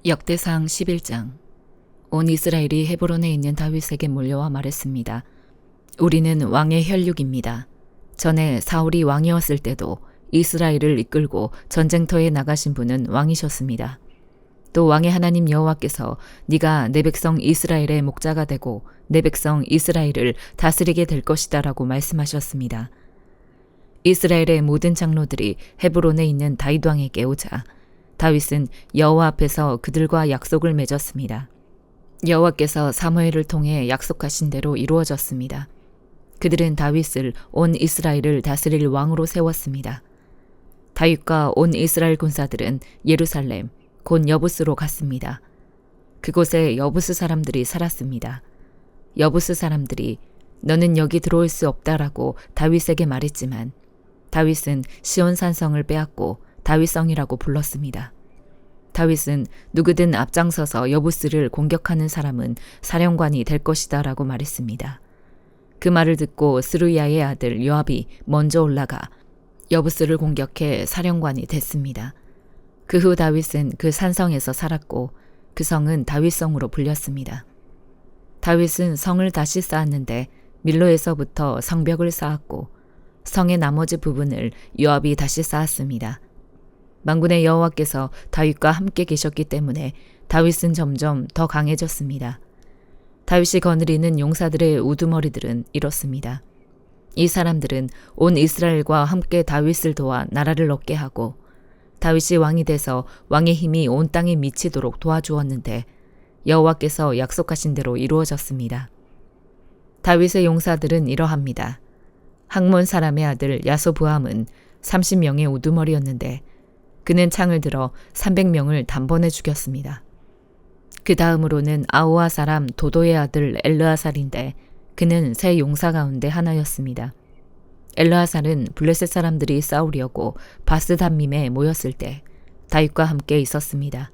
역대상 11장. 온 이스라엘이 헤브론에 있는 다윗에게 몰려와 말했습니다. 우리는 왕의 혈육입니다. 전에 사울이 왕이었을 때도 이스라엘을 이끌고 전쟁터에 나가신 분은 왕이셨습니다. 또 왕의 하나님 여호와께서 네가 내 백성 이스라엘의 목자가 되고 내 백성 이스라엘을 다스리게 될 것이다 라고 말씀하셨습니다. 이스라엘의 모든 장로들이 헤브론에 있는 다윗 왕에게 오자 다윗은 여호와 앞에서 그들과 약속을 맺었습니다. 여호와께서 사무엘을 통해 약속하신 대로 이루어졌습니다. 그들은 다윗을 온 이스라엘을 다스릴 왕으로 세웠습니다. 다윗과 온 이스라엘 군사들은 예루살렘, 곧 여부스로 갔습니다. 그곳에 여부스 사람들이 살았습니다. 여부스 사람들이 너는 여기 들어올 수 없다라고 다윗에게 말했지만 다윗은 시온 산성을 빼앗고 다윗성이라고 불렀습니다. 다윗은 누구든 앞장서서 여부스를 공격하는 사람은 사령관이 될 것이다 라고 말했습니다. 그 말을 듣고 스루야의 아들 요압이 먼저 올라가 여부스를 공격해 사령관이 됐습니다. 그 후 다윗은 그 산성에서 살았고 그 성은 다윗성으로 불렸습니다. 다윗은 성을 다시 쌓았는데 밀로에서부터 성벽을 쌓았고 성의 나머지 부분을 요압이 다시 쌓았습니다. 만군의 여호와께서 다윗과 함께 계셨기 때문에 다윗은 점점 더 강해졌습니다. 다윗이 거느리는 용사들의 우두머리들은 이렇습니다. 이 사람들은 온 이스라엘과 함께 다윗을 도와 나라를 얻게 하고 다윗이 왕이 돼서 왕의 힘이 온 땅에 미치도록 도와주었는데 여호와께서 약속하신 대로 이루어졌습니다. 다윗의 용사들은 이러합니다. 학몬 사람의 아들 야소부함은 30명의 우두머리였는데 그는 창을 들어 300명을 단번에 죽였습니다. 그 다음으로는 아우아 사람 도도의 아들 엘르아살인데 그는 세 용사 가운데 하나였습니다. 엘르아살은 블레셋 사람들이 싸우려고 바스담밈에 모였을 때 다윗과 함께 있었습니다.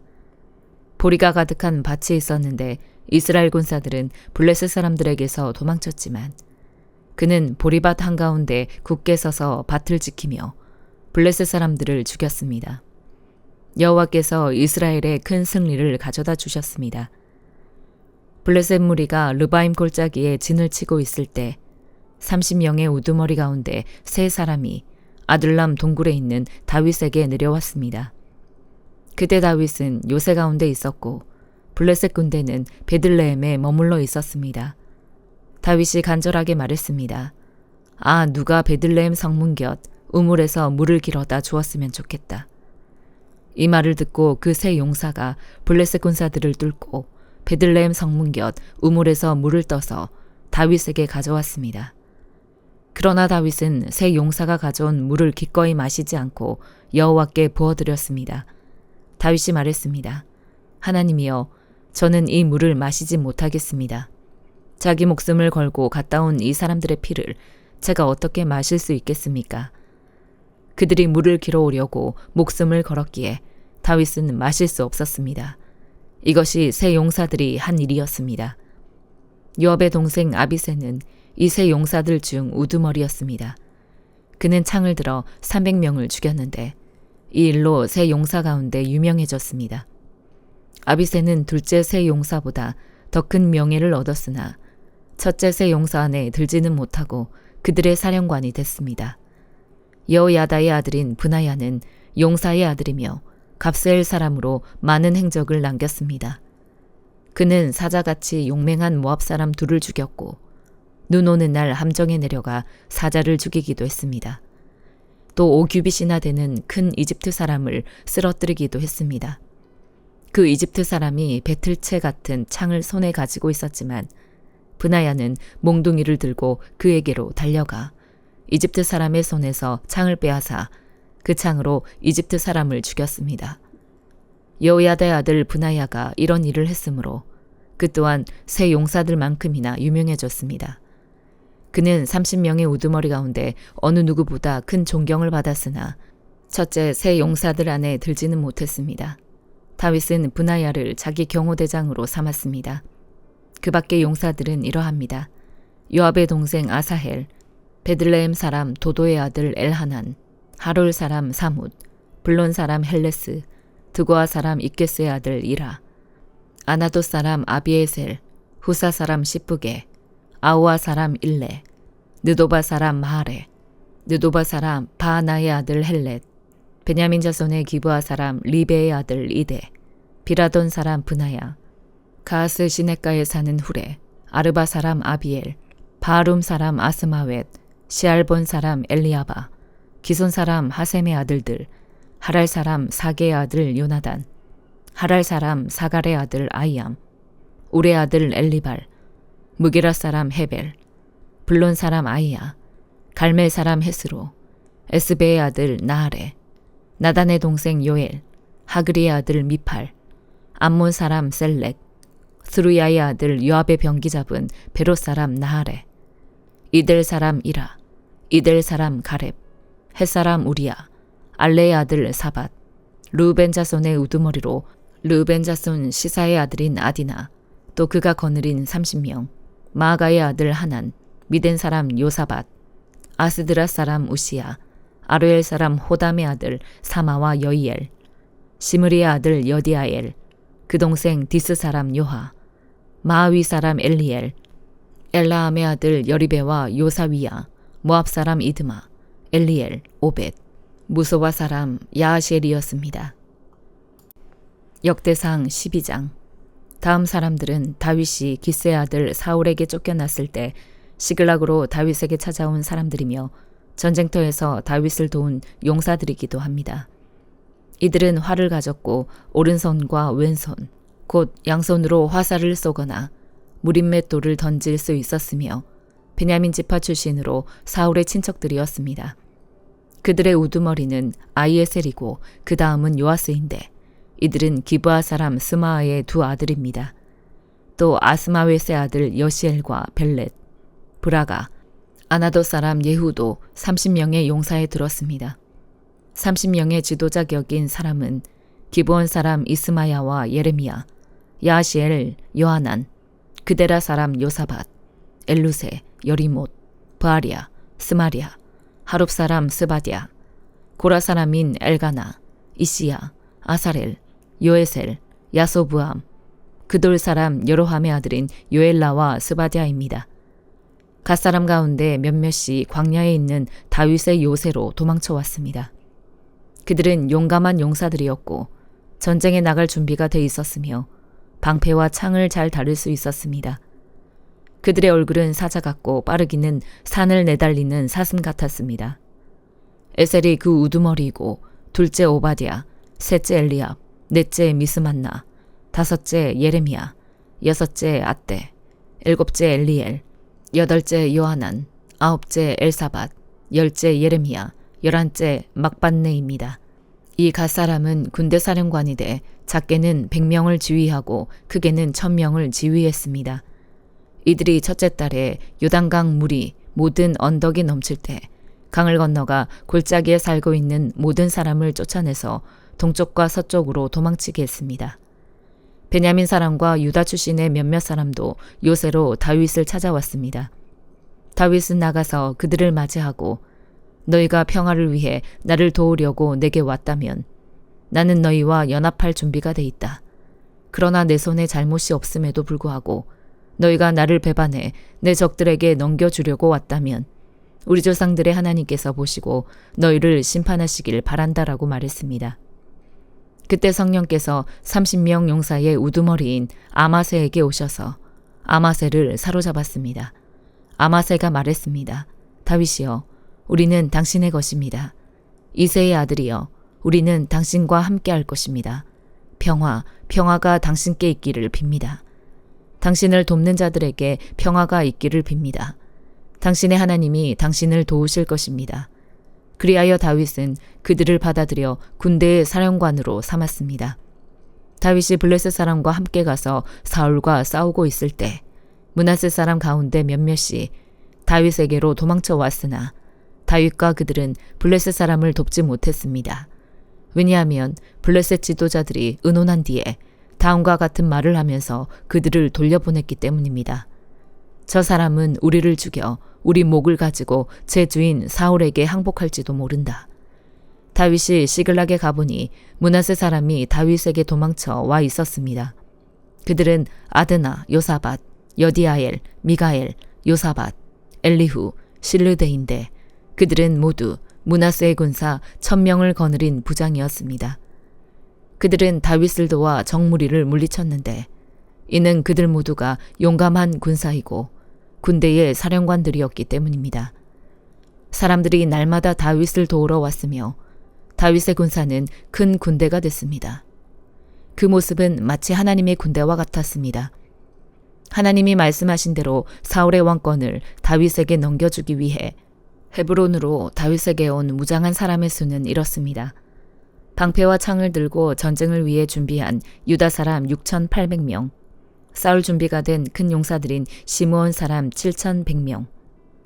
보리가 가득한 밭이 있었는데 이스라엘 군사들은 블레셋 사람들에게서 도망쳤지만 그는 보리밭 한가운데 굳게 서서 밭을 지키며 블레셋 사람들을 죽였습니다. 여호와께서 이스라엘에 큰 승리를 가져다 주셨습니다. 블레셋 무리가 르바임 골짜기에 진을 치고 있을 때 30명의 우두머리 가운데 세 사람이 아둘람 동굴에 있는 다윗에게 내려왔습니다. 그때 다윗은 요새 가운데 있었고 블레셋 군대는 베들레헴에 머물러 있었습니다. 다윗이 간절하게 말했습니다. 아, 누가 베들레헴 성문 곁 우물에서 물을 길어다 주었으면 좋겠다. 이 말을 듣고 그 세 용사가 블레셋 군사들을 뚫고 베들레헴 성문 곁 우물에서 물을 떠서 다윗에게 가져왔습니다. 그러나 다윗은 세 용사가 가져온 물을 기꺼이 마시지 않고 여호와께 부어드렸습니다. 다윗이 말했습니다. 하나님이여, 저는 이 물을 마시지 못하겠습니다. 자기 목숨을 걸고 갔다 온 이 사람들의 피를 제가 어떻게 마실 수 있겠습니까? 그들이 물을 길어오려고 목숨을 걸었기에 다윗은 마실 수 없었습니다. 이것이 세 용사들이 한 일이었습니다. 요압의 동생 아비새는 이 세 용사들 중 우두머리였습니다. 그는 창을 들어 300명을 죽였는데 이 일로 세 용사 가운데 유명해졌습니다. 아비새는 둘째 세 용사보다 더 큰 명예를 얻었으나 첫째 세 용사 안에 들지는 못하고 그들의 사령관이 됐습니다. 여호야다의 아들인 브나야는 용사의 아들이며 갑세엘 사람으로 많은 행적을 남겼습니다. 그는 사자같이 용맹한 모압 사람 둘을 죽였고 눈 오는 날 함정에 내려가 사자를 죽이기도 했습니다. 또 5규빗이나 되는 큰 이집트 사람을 쓰러뜨리기도 했습니다. 그 이집트 사람이 배틀채 같은 창을 손에 가지고 있었지만 브나야는 몽둥이를 들고 그에게로 달려가 이집트 사람의 손에서 창을 빼앗아 그 창으로 이집트 사람을 죽였습니다. 여호야다의 아들 브나야가 이런 일을 했으므로 그 또한 세 용사들만큼이나 유명해졌습니다. 그는 30명의 우두머리 가운데 어느 누구보다 큰 존경을 받았으나 첫째 세 용사들 안에 들지는 못했습니다. 다윗은 브나야를 자기 경호대장으로 삼았습니다. 그 밖의 용사들은 이러합니다. 요압의 동생 아사헬, 베들레헴 사람 도도의 아들 엘하난, 하롤 사람 사뭇, 블론 사람 헬레스, 드고아 사람 이게스의 아들 이라, 아나도 사람 아비에셀, 후사 사람 시프게, 아우아 사람 일레, 느도바 사람 마하레, 느도바 사람 바하나의 아들 헬렛, 베냐민 자손의 기브아 사람 리베의 아들 이데, 비라돈 사람 브나야, 가스 시냇가에 사는 후레, 아르바 사람 아비엘, 바하룸 사람 아스마웻, 시알본 사람 엘리아바, 기손 사람 하셈의 아들들, 하랄 사람 사게의 아들 요나단, 하랄 사람 사갈의 아들 아이암, 우레 아들 엘리발, 무게라 사람 헤벨, 블론 사람 아이야, 갈멜 사람 헤스로, 에스베의 아들 나하레, 나단의 동생 요엘, 하그리의 아들 미팔, 암몬 사람 셀렉, 스루야의 아들 요압의 병기 잡은 베롯 사람 나하레, 이델 사람 이라, 이델 사람 가렙, 헷 사람 우리야, 알레의 아들 사밧, 르우벤 자손의 우두머리로 르우벤 자손 시사의 아들인 아디나, 또 그가 거느린 30명, 마아가의 아들 하난, 미덴 사람 요사밧, 아스드라 사람 우시야, 아르엘 사람 호담의 아들 사마와 여이엘, 시므리의 아들 여디아엘, 그 동생 디스 사람 요하, 마아위 사람 엘리엘, 엘라함의 아들 여리베와 요사위야, 모압 사람 이드마, 엘리엘, 오벳, 무소와 사람 야하시엘이었습니다. 역대상 12장. 다음 사람들은 다윗이 기스의 아들 사울에게 쫓겨났을 때 시글락으로 다윗에게 찾아온 사람들이며 전쟁터에서 다윗을 도운 용사들이기도 합니다. 이들은 활을 가졌고 오른손과 왼손, 곧 양손으로 화살을 쏘거나 무림맷돌을 던질 수 있었으며 베냐민 지파 출신으로 사울의 친척들이었습니다. 그들의 우두머리는 아이에셀이고 그 다음은 요아스인데 이들은 기브아 사람 스마아의 두 아들입니다. 또 아스마웨스의 아들 여시엘과 벨렛, 브라가, 아나도 사람 예후도 30명의 용사에 들었습니다. 30명의 지도자 격인 사람은 기브온 사람 이스마야와 예레미야, 야시엘, 요하난, 그데라 사람 요사밧, 엘루세, 여리못, 브아리아, 스마리아, 하룹 사람 스바디아, 고라 사람인 엘가나, 이시야, 아사렐, 요에셀, 야소부암, 그돌 사람 여로함의 아들인 요엘라와 스바디아입니다. 갓사람 가운데 몇몇이 광야에 있는 다윗의 요새로 도망쳐 왔습니다. 그들은 용감한 용사들이었고 전쟁에 나갈 준비가 돼 있었으며 방패와 창을 잘 다룰 수 있었습니다. 그들의 얼굴은 사자 같고 빠르기는 산을 내달리는 사슴 같았습니다. 에셀이 그 우두머리이고 둘째 오바디아, 셋째 엘리압, 넷째 미스만나, 다섯째 예레미야, 여섯째 아떼, 일곱째 엘리엘, 여덟째 요하난, 아홉째 엘사밧, 열째 예레미야, 열한째 막반네입니다. 이 갓사람은 군대 사령관이 돼 작게는 100명을 지휘하고 크게는 1000명을 지휘했습니다. 이들이 첫째 달에 요단강 물이 모든 언덕이 넘칠 때 강을 건너가 골짜기에 살고 있는 모든 사람을 쫓아내서 동쪽과 서쪽으로 도망치게 했습니다. 베냐민 사람과 유다 출신의 몇몇 사람도 요새로 다윗을 찾아왔습니다. 다윗은 나가서 그들을 맞이하고 너희가 평화를 위해 나를 도우려고 내게 왔다면 나는 너희와 연합할 준비가 돼 있다. 그러나 내 손에 잘못이 없음에도 불구하고 너희가 나를 배반해 내 적들에게 넘겨주려고 왔다면 우리 조상들의 하나님께서 보시고 너희를 심판하시길 바란다라고 말했습니다. 그때 성령께서 30명 용사의 우두머리인 아마세에게 오셔서 아마세를 사로잡았습니다. 아마세가 말했습니다. 다윗이여, 우리는 당신의 것입니다. 이새의 아들이여, 우리는 당신과 함께할 것입니다. 평화가 당신께 있기를 빕니다. 당신을 돕는 자들에게 평화가 있기를 빕니다. 당신의 하나님이 당신을 도우실 것입니다. 그리하여 다윗은 그들을 받아들여 군대의 사령관으로 삼았습니다. 다윗이 블레셋 사람과 함께 가서 사울과 싸우고 있을 때 므낫세 사람 가운데 몇몇이 다윗에게로 도망쳐 왔으나 다윗과 그들은 블레셋 사람을 돕지 못했습니다. 왜냐하면 블레셋 지도자들이 의논한 뒤에 다음과 같은 말을 하면서 그들을 돌려보냈기 때문입니다. 저 사람은 우리를 죽여 우리 목을 가지고 제 주인 사울에게 항복할지도 모른다. 다윗이 시글락에 가보니 므낫세 사람이 다윗에게 도망쳐 와 있었습니다. 그들은 아드나, 요사밧, 여디아엘, 미가엘, 요사밧, 엘리후, 실르데인데 그들은 모두 므낫세의 군사 1000명을 거느린 부장이었습니다. 그들은 다윗을 도와 적무리를 물리쳤는데 이는 그들 모두가 용감한 군사이고 군대의 사령관들이었기 때문입니다. 사람들이 날마다 다윗을 도우러 왔으며 다윗의 군사는 큰 군대가 됐습니다. 그 모습은 마치 하나님의 군대와 같았습니다. 하나님이 말씀하신 대로 사울의 왕권을 다윗에게 넘겨주기 위해 헤브론으로 다윗에게 온 무장한 사람의 수는 이렇습니다. 방패와 창을 들고 전쟁을 위해 준비한 유다 사람 6,800명, 싸울 준비가 된 큰 용사들인 시므온 사람 7,100명,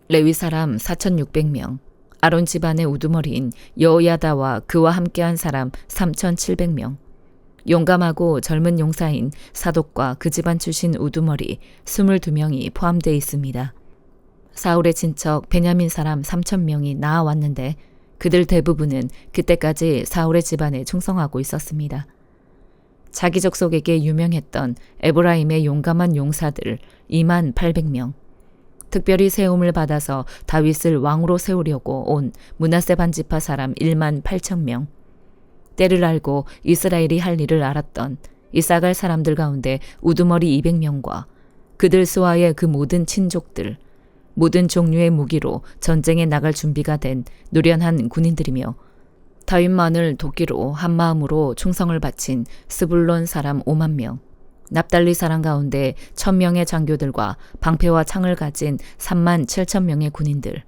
레위 사람 4,600명, 아론 집안의 우두머리인 여호야다와 그와 함께한 사람 3,700명, 용감하고 젊은 용사인 사독과 그 집안 출신 우두머리 22명이 포함되어 있습니다. 사울의 친척 베냐민 사람 3,000명이 나아왔는데 그들 대부분은 그때까지 사울의 집안에 충성하고 있었습니다. 자기 족속에게 유명했던 에브라임의 용감한 용사들 28,000명, 특별히 세움을 받아서 다윗을 왕으로 세우려고 온 므낫세 반지파 사람 18,000명, 때를 알고 이스라엘이 할 일을 알았던 이사갈 사람들 가운데 우두머리 200명과 그들 수하의 그 모든 친족들, 모든 종류의 무기로 전쟁에 나갈 준비가 된 노련한 군인들이며 다윗만을 돕기로 한 마음으로 충성을 바친 스불론 사람 5만 명, 납달리 사람 가운데 1,000명의 장교들과 방패와 창을 가진 37,000명의 군인들,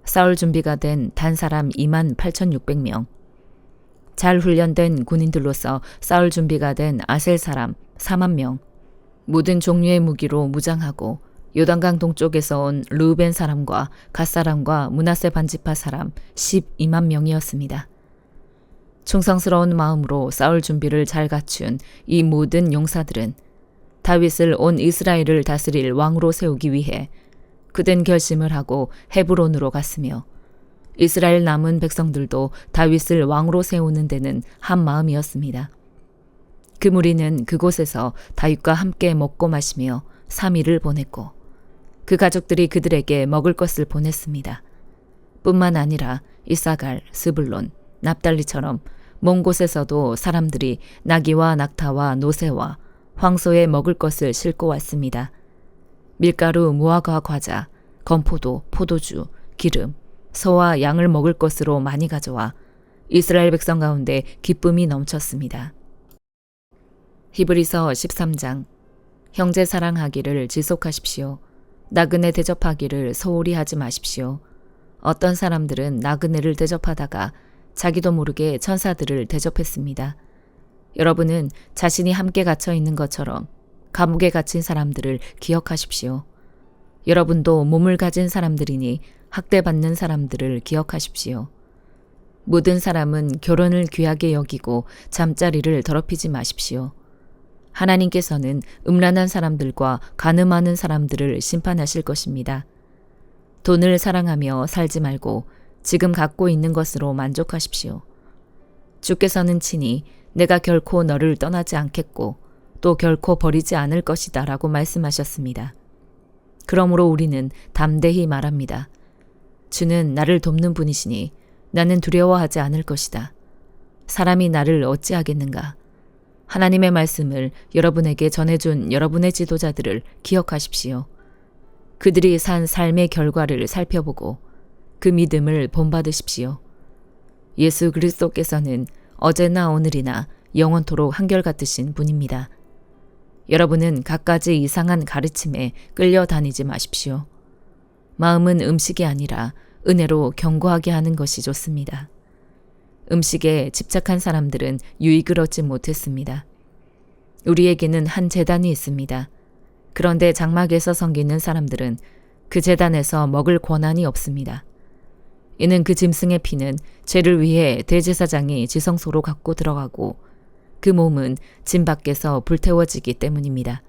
싸울 준비가 된 단 사람 28,600명, 잘 훈련된 군인들로서 싸울 준비가 된 아셀 사람 4만 명, 모든 종류의 무기로 무장하고 요단강 동쪽에서 온 르우벤 사람과 갓 사람과 므낫세 반지파 사람 12만 명이었습니다. 충성스러운 마음으로 싸울 준비를 잘 갖춘 이 모든 용사들은 다윗을 온 이스라엘을 다스릴 왕으로 세우기 위해 그된 결심을 하고 헤브론으로 갔으며 이스라엘 남은 백성들도 다윗을 왕으로 세우는 데는 한 마음이었습니다. 그 무리는 그곳에서 다윗과 함께 먹고 마시며 3일을 보냈고 그 가족들이 그들에게 먹을 것을 보냈습니다. 뿐만 아니라 이사갈, 스불론, 납달리처럼 먼 곳에서도 사람들이 나귀와 낙타와 노새와 황소에 먹을 것을 싣고 왔습니다. 밀가루, 무화과 과자, 건포도, 포도주, 기름, 소와 양을 먹을 것으로 많이 가져와 이스라엘 백성 가운데 기쁨이 넘쳤습니다. 히브리서 13장. 형제 사랑하기를 지속하십시오. 나그네 대접하기를 소홀히 하지 마십시오. 어떤 사람들은 나그네를 대접하다가 자기도 모르게 천사들을 대접했습니다. 여러분은 자신이 함께 갇혀 있는 것처럼 감옥에 갇힌 사람들을 기억하십시오. 여러분도 몸을 가진 사람들이니 학대받는 사람들을 기억하십시오. 모든 사람은 결혼을 귀하게 여기고 잠자리를 더럽히지 마십시오. 하나님께서는 음란한 사람들과 간음하는 사람들을 심판하실 것입니다. 돈을 사랑하며 살지 말고 지금 갖고 있는 것으로 만족하십시오. 주께서는 친히 내가 결코 너를 떠나지 않겠고 또 결코 버리지 않을 것이다 라고 말씀하셨습니다. 그러므로 우리는 담대히 말합니다. 주는 나를 돕는 분이시니 나는 두려워하지 않을 것이다. 사람이 나를 어찌하겠는가. 하나님의 말씀을 여러분에게 전해준 여러분의 지도자들을 기억하십시오. 그들이 산 삶의 결과를 살펴보고 그 믿음을 본받으십시오. 예수 그리스도께서는 어제나 오늘이나 영원토록 한결같으신 분입니다. 여러분은 갖가지 이상한 가르침에 끌려다니지 마십시오. 마음은 음식이 아니라 은혜로 견고하게 하는 것이 좋습니다. 음식에 집착한 사람들은 유익을 얻지 못했습니다. 우리에게는 한 제단이 있습니다. 그런데 장막에서 섬기는 사람들은 그 제단에서 먹을 권한이 없습니다. 이는 그 짐승의 피는 죄를 위해 대제사장이 지성소로 갖고 들어가고 그 몸은 짐 밖에서 불태워지기 때문입니다.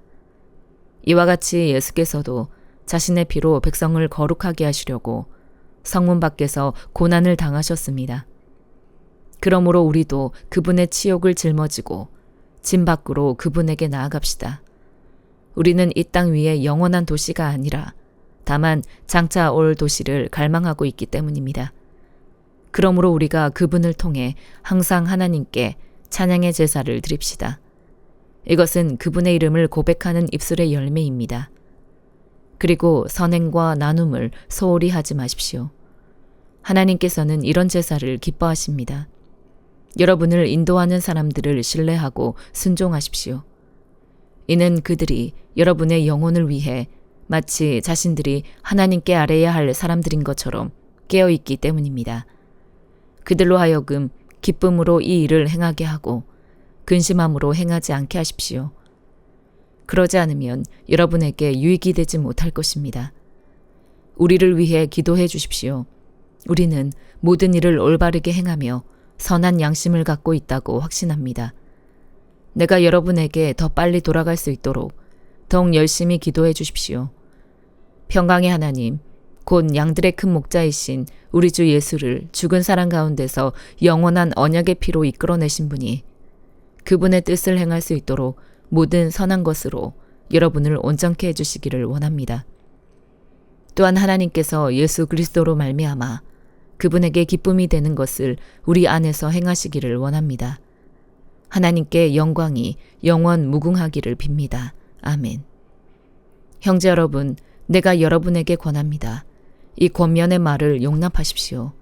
이와 같이 예수께서도 자신의 피로 백성을 거룩하게 하시려고 성문 밖에서 고난을 당하셨습니다. 그러므로 우리도 그분의 치욕을 짊어지고 진 밖으로 그분에게 나아갑시다. 우리는 이 땅 위에 영원한 도시가 아니라 다만 장차 올 도시를 갈망하고 있기 때문입니다. 그러므로 우리가 그분을 통해 항상 하나님께 찬양의 제사를 드립시다. 이것은 그분의 이름을 고백하는 입술의 열매입니다. 그리고 선행과 나눔을 소홀히 하지 마십시오. 하나님께서는 이런 제사를 기뻐하십니다. 여러분을 인도하는 사람들을 신뢰하고 순종하십시오. 이는 그들이 여러분의 영혼을 위해 마치 자신들이 하나님께 아뢰야 할 사람들인 것처럼 깨어있기 때문입니다. 그들로 하여금 기쁨으로 이 일을 행하게 하고 근심함으로 행하지 않게 하십시오. 그러지 않으면 여러분에게 유익이 되지 못할 것입니다. 우리를 위해 기도해 주십시오. 우리는 모든 일을 올바르게 행하며 선한 양심을 갖고 있다고 확신합니다. 내가 여러분에게 더 빨리 돌아갈 수 있도록 더욱 열심히 기도해 주십시오. 평강의 하나님, 곧 양들의 큰 목자이신 우리 주 예수를 죽은 사람 가운데서 영원한 언약의 피로 이끌어내신 분이 그분의 뜻을 행할 수 있도록 모든 선한 것으로 여러분을 온전케 해주시기를 원합니다. 또한 하나님께서 예수 그리스도로 말미암아 그분에게 기쁨이 되는 것을 우리 안에서 행하시기를 원합니다. 하나님께 영광이 영원 무궁하기를 빕니다. 아멘. 형제 여러분, 내가 여러분에게 권합니다. 이 권면의 말을 용납하십시오.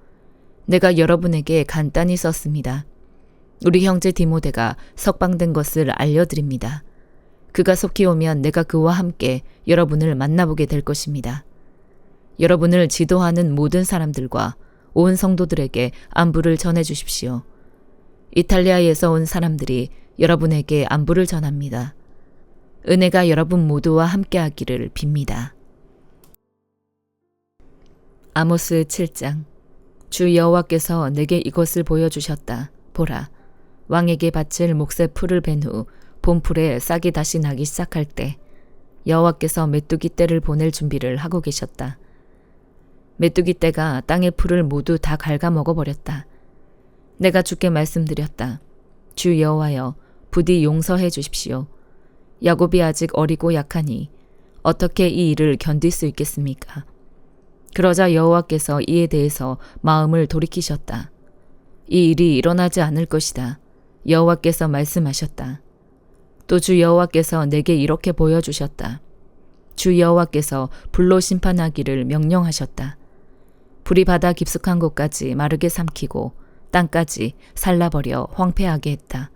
내가 여러분에게 간단히 썼습니다. 우리 형제 디모데가 석방된 것을 알려드립니다. 그가 속히 오면 내가 그와 함께 여러분을 만나보게 될 것입니다. 여러분을 지도하는 모든 사람들과 온 성도들에게 안부를 전해 주십시오. 이탈리아에서 온 사람들이 여러분에게 안부를 전합니다. 은혜가 여러분 모두와 함께하기를 빕니다. 아모스 7장. 주 여호와께서 내게 이것을 보여주셨다. 보라, 왕에게 바칠 몫의 풀을 벤 후 봄풀에 싹이 다시 나기 시작할 때 여호와께서 메뚜기 떼를 보낼 준비를 하고 계셨다. 메뚜기 떼가 땅의 풀을 모두 다 갉아먹어버렸다. 내가 주께 말씀드렸다. 주 여호와여, 부디 용서해 주십시오. 야곱이 아직 어리고 약하니 어떻게 이 일을 견딜 수 있겠습니까? 그러자 여호와께서 이에 대해서 마음을 돌이키셨다. 이 일이 일어나지 않을 것이다. 여호와께서 말씀하셨다. 또 주 여호와께서 내게 이렇게 보여주셨다. 주 여호와께서 불로 심판하기를 명령하셨다. 불이 바다 깊숙한 곳까지 마르게 삼키고 땅까지 살라버려 황폐하게 했다.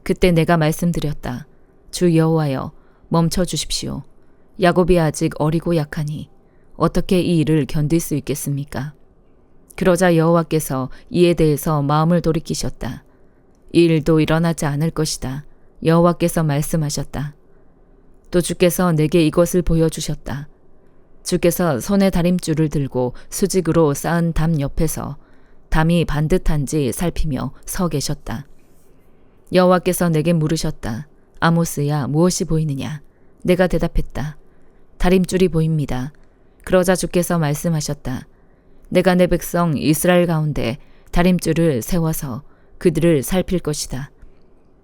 그때 내가 말씀드렸다. 주 여호와여, 멈춰 주십시오. 야곱이 아직 어리고 약하니 어떻게 이 일을 견딜 수 있겠습니까? 그러자 여호와께서 이에 대해서 마음을 돌이키셨다. 이 일도 일어나지 않을 것이다. 여호와께서 말씀하셨다. 또 주께서 내게 이것을 보여주셨다. 주께서 손에 다림줄을 들고 수직으로 쌓은 담 옆에서 담이 반듯한지 살피며 서 계셨다. 여호와께서 내게 물으셨다. 아모스야, 무엇이 보이느냐? 내가 대답했다. 다림줄이 보입니다. 그러자 주께서 말씀하셨다. 내가 내 백성 이스라엘 가운데 다림줄을 세워서 그들을 살필 것이다.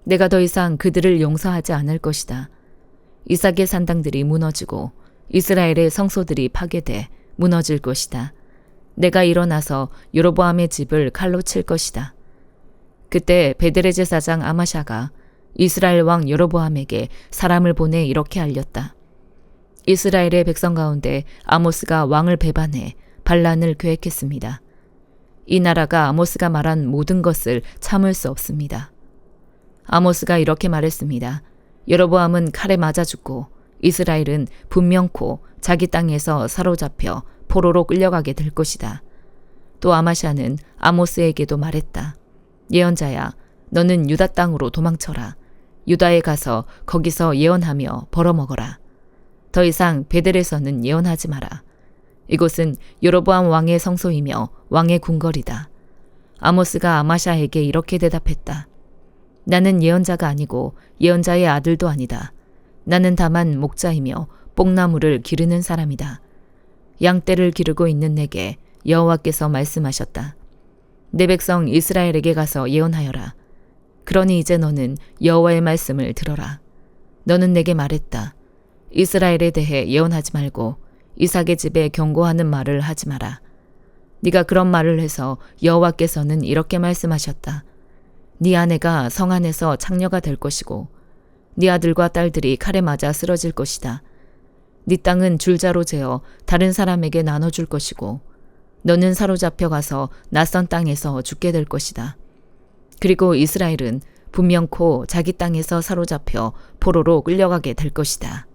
내가 더 이상 그들을 용서하지 않을 것이다. 이삭의 산당들이 무너지고 이스라엘의 성소들이 파괴돼 무너질 것이다. 내가 일어나서 여로보암의 집을 칼로 칠 것이다. 그때 베델의 제사장 아마샤가 이스라엘 왕 여로보암에게 사람을 보내 이렇게 알렸다. 이스라엘의 백성 가운데 아모스가 왕을 배반해 반란을 계획했습니다. 이 나라가 아모스가 말한 모든 것을 참을 수 없습니다. 아모스가 이렇게 말했습니다. 여로보암은 칼에 맞아 죽고 이스라엘은 분명코 자기 땅에서 사로잡혀 포로로 끌려가게 될 것이다. 또 아마샤는 아모스에게도 말했다. 예언자야, 너는 유다 땅으로 도망쳐라. 유다에 가서 거기서 예언하며 벌어먹어라. 더 이상 베델에서는 예언하지 마라. 이곳은 여로보암 왕의 성소이며 왕의 궁궐이다. 아모스가 아마샤에게 이렇게 대답했다. 나는 예언자가 아니고 예언자의 아들도 아니다. 나는 다만 목자이며 뽕나무를 기르는 사람이다. 양떼를 기르고 있는 내게 여호와께서 말씀하셨다. 내 백성 이스라엘에게 가서 예언하여라. 그러니 이제 너는 여호와의 말씀을 들어라. 너는 내게 말했다. 이스라엘에 대해 예언하지 말고 이삭의 집에 경고하는 말을 하지 마라. 네가 그런 말을 해서 여호와께서는 이렇게 말씀하셨다. 네 아내가 성 안에서 창녀가 될 것이고 네 아들과 딸들이 칼에 맞아 쓰러질 것이다. 네 땅은 줄자로 재어 다른 사람에게 나눠줄 것이고 너는 사로잡혀 가서 낯선 땅에서 죽게 될 것이다. 그리고 이스라엘은 분명코 자기 땅에서 사로잡혀 포로로 끌려가게 될 것이다.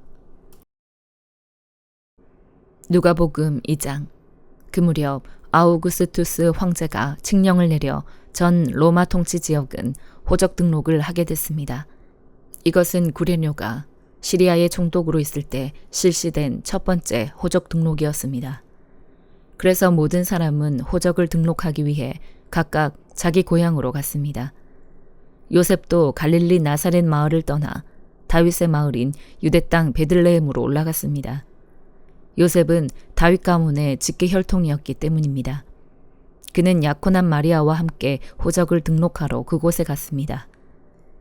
누가복음 2장. 그 무렵 아우구스투스 황제가 칙령을 내려 전 로마 통치 지역은 호적 등록을 하게 됐습니다. 이것은 구레뇨가 시리아의 총독으로 있을 때 실시된 첫 번째 호적 등록이었습니다. 그래서 모든 사람은 호적을 등록하기 위해 각각 자기 고향으로 갔습니다. 요셉도 갈릴리 나사렛 마을을 떠나 다윗의 마을인 유대 땅 베들레헴으로 올라갔습니다. 요셉은 다윗 가문의 직계 혈통이었기 때문입니다. 그는 약혼한 마리아와 함께 호적을 등록하러 그곳에 갔습니다.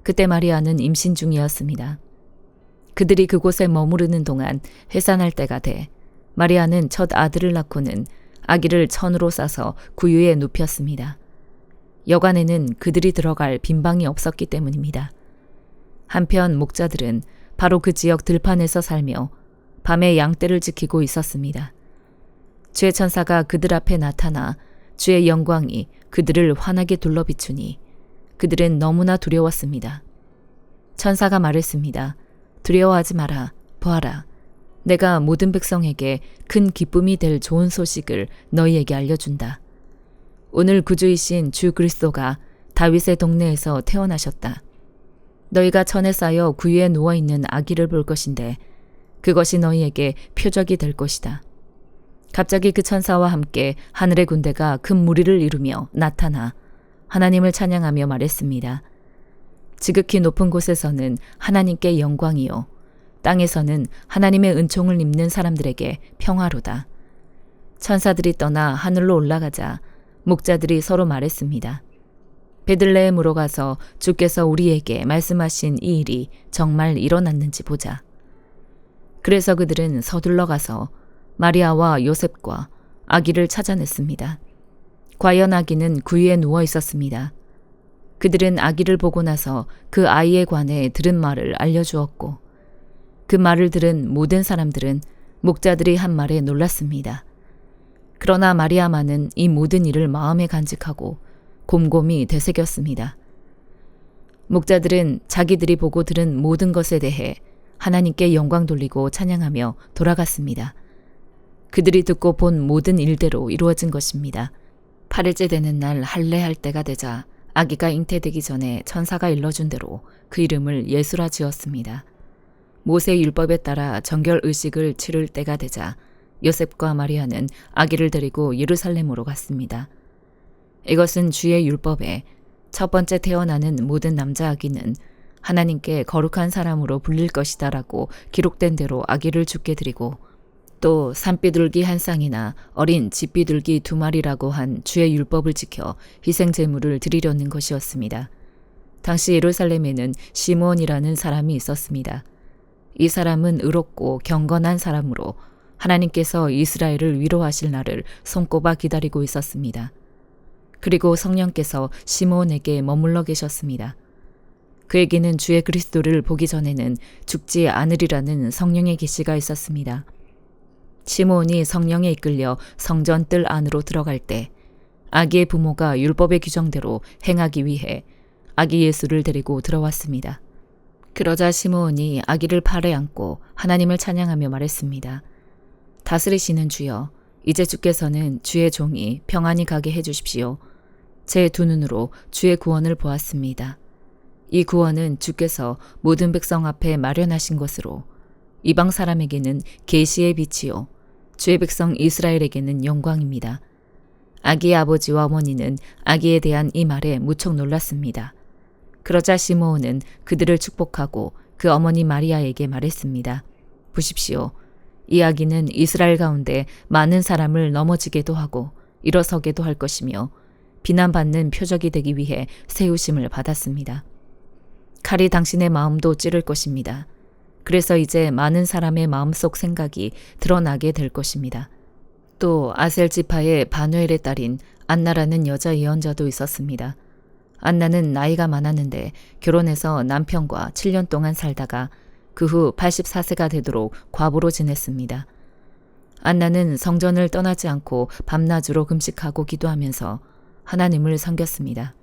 그때 마리아는 임신 중이었습니다. 그들이 그곳에 머무르는 동안 해산할 때가 돼 마리아는 첫 아들을 낳고는 아기를 천으로 싸서 구유에 눕혔습니다. 여관에는 그들이 들어갈 빈방이 없었기 때문입니다. 한편 목자들은 바로 그 지역 들판에서 살며 밤에 양떼를 지키고 있었습니다. 주의 천사가 그들 앞에 나타나 주의 영광이 그들을 환하게 둘러비추니 그들은 너무나 두려웠습니다. 천사가 말했습니다. 두려워하지 마라. 보아라. 내가 모든 백성에게 큰 기쁨이 될 좋은 소식을 너희에게 알려준다. 오늘 구주이신 주 그리스도가 다윗의 동네에서 태어나셨다. 너희가 천에 쌓여 구유에 누워있는 아기를 볼 것인데 그것이 너희에게 표적이 될 것이다. 갑자기 그 천사와 함께 하늘의 군대가 큰 무리를 이루며 나타나 하나님을 찬양하며 말했습니다. 지극히 높은 곳에서는 하나님께 영광이요 땅에서는 하나님의 은총을 입는 사람들에게 평화로다. 천사들이 떠나 하늘로 올라가자 목자들이 서로 말했습니다. 베들레헴으로 가서 주께서 우리에게 말씀하신 이 일이 정말 일어났는지 보자. 그래서 그들은 서둘러 가서 마리아와 요셉과 아기를 찾아냈습니다. 과연 아기는 구유에 누워 있었습니다. 그들은 아기를 보고 나서 그 아이에 관해 들은 말을 알려주었고 그 말을 들은 모든 사람들은 목자들이 한 말에 놀랐습니다. 그러나 마리아만은 이 모든 일을 마음에 간직하고 곰곰이 되새겼습니다. 목자들은 자기들이 보고 들은 모든 것에 대해 하나님께 영광 돌리고 찬양하며 돌아갔습니다. 그들이 듣고 본 모든 일대로 이루어진 것입니다. 8일째 되는 날 할례할 때가 되자 아기가 잉태되기 전에 천사가 일러준 대로 그 이름을 예수라 지었습니다. 모세 율법에 따라 정결 의식을 치를 때가 되자 요셉과 마리아는 아기를 데리고 예루살렘으로 갔습니다. 이것은 주의 율법에 첫 번째 태어나는 모든 남자 아기는 하나님께 거룩한 사람으로 불릴 것이다 라고 기록된 대로 아기를 죽게 드리고 또 산비둘기 한 쌍이나 어린 집비둘기 2마리라고 한 주의 율법을 지켜 희생 제물을 드리려는 것이었습니다. 당시 예루살렘에는 시므온이라는 사람이 있었습니다. 이 사람은 의롭고 경건한 사람으로 하나님께서 이스라엘을 위로하실 날을 손꼽아 기다리고 있었습니다. 그리고 성령께서 시므온에게 머물러 계셨습니다. 그에게는 주의 그리스도를 보기 전에는 죽지 않으리라는 성령의 계시가 있었습니다. 시므온이 성령에 이끌려 성전 뜰 안으로 들어갈 때 아기의 부모가 율법의 규정대로 행하기 위해 아기 예수를 데리고 들어왔습니다. 그러자 시므온이 아기를 팔에 안고 하나님을 찬양하며 말했습니다. 다스리시는 주여, 이제 주께서는 주의 종이 평안히 가게 해주십시오. 제 두 눈으로 주의 구원을 보았습니다. 이 구원은 주께서 모든 백성 앞에 마련하신 것으로 이방 사람에게는 계시의 빛이요 주의 백성 이스라엘에게는 영광입니다. 아기의 아버지와 어머니는 아기에 대한 이 말에 무척 놀랐습니다. 그러자 시므온은 그들을 축복하고 그 어머니 마리아에게 말했습니다. 보십시오. 이 아기는 이스라엘 가운데 많은 사람을 넘어지게도 하고 일어서게도 할 것이며 비난받는 표적이 되기 위해 세우심을 받았습니다. 칼이 당신의 마음도 찌를 것입니다. 그래서 이제 많은 사람의 마음속 생각이 드러나게 될 것입니다. 또 아셀 지파의 바누엘의 딸인 안나라는 여자 예언자도 있었습니다. 안나는 나이가 많았는데 결혼해서 남편과 7년 동안 살다가 그 후 84세가 되도록 과부로 지냈습니다. 안나는 성전을 떠나지 않고 밤낮으로 금식하고 기도하면서 하나님을 섬겼습니다.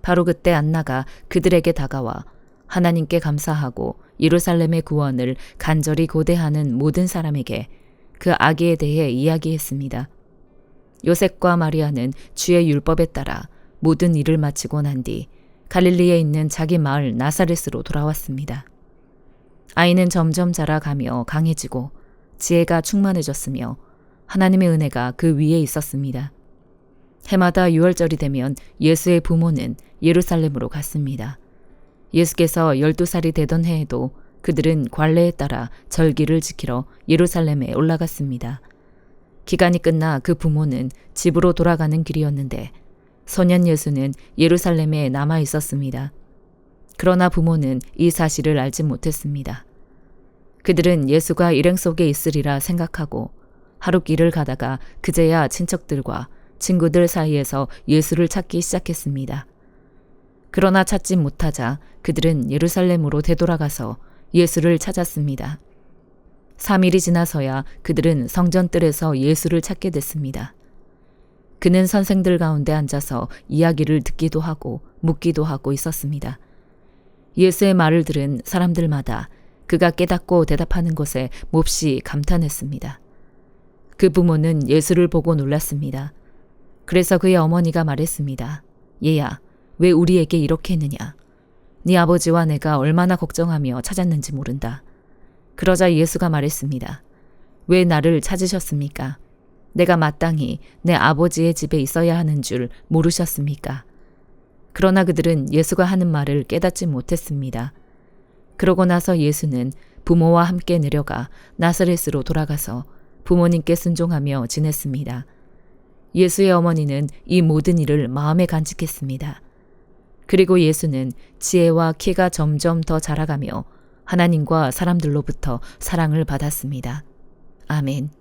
바로 그때 안나가 그들에게 다가와 하나님께 감사하고 예루살렘의 구원을 간절히 고대하는 모든 사람에게 그 아기에 대해 이야기했습니다. 요셉과 마리아는 주의 율법에 따라 모든 일을 마치고 난 뒤 갈릴리에 있는 자기 마을 나사렛으로 돌아왔습니다. 아이는 점점 자라가며 강해지고 지혜가 충만해졌으며 하나님의 은혜가 그 위에 있었습니다. 해마다 유월절이 되면 예수의 부모는 예루살렘으로 갔습니다. 예수께서 12살이 되던 해에도 그들은 관례에 따라 절기를 지키러 예루살렘에 올라갔습니다. 기간이 끝나 그 부모는 집으로 돌아가는 길이었는데 소년 예수는 예루살렘에 남아 있었습니다. 그러나 부모는 이 사실을 알지 못했습니다. 그들은 예수가 일행 속에 있으리라 생각하고 하루 길을 가다가 그제야 친척들과 친구들 사이에서 예수를 찾기 시작했습니다. 그러나 찾지 못하자 그들은 예루살렘으로 되돌아가서 예수를 찾았습니다. 3일이 지나서야 그들은 성전뜰에서 예수를 찾게 됐습니다. 그는 선생들 가운데 앉아서 이야기를 듣기도 하고 묻기도 하고 있었습니다. 예수의 말을 들은 사람들마다 그가 깨닫고 대답하는 것에 몹시 감탄했습니다. 그 부모는 예수를 보고 놀랐습니다. 그래서 그의 어머니가 말했습니다. 얘야, 왜 우리에게 이렇게 했느냐? 네 아버지와 내가 얼마나 걱정하며 찾았는지 모른다. 그러자 예수가 말했습니다. 왜 나를 찾으셨습니까? 내가 마땅히 내 아버지의 집에 있어야 하는 줄 모르셨습니까? 그러나 그들은 예수가 하는 말을 깨닫지 못했습니다. 그러고 나서 예수는 부모와 함께 내려가 나사렛으로 돌아가서 부모님께 순종하며 지냈습니다. 예수의 어머니는 이 모든 일을 마음에 간직했습니다. 그리고 예수는 지혜와 키가 점점 더 자라가며 하나님과 사람들로부터 사랑을 받았습니다. 아멘.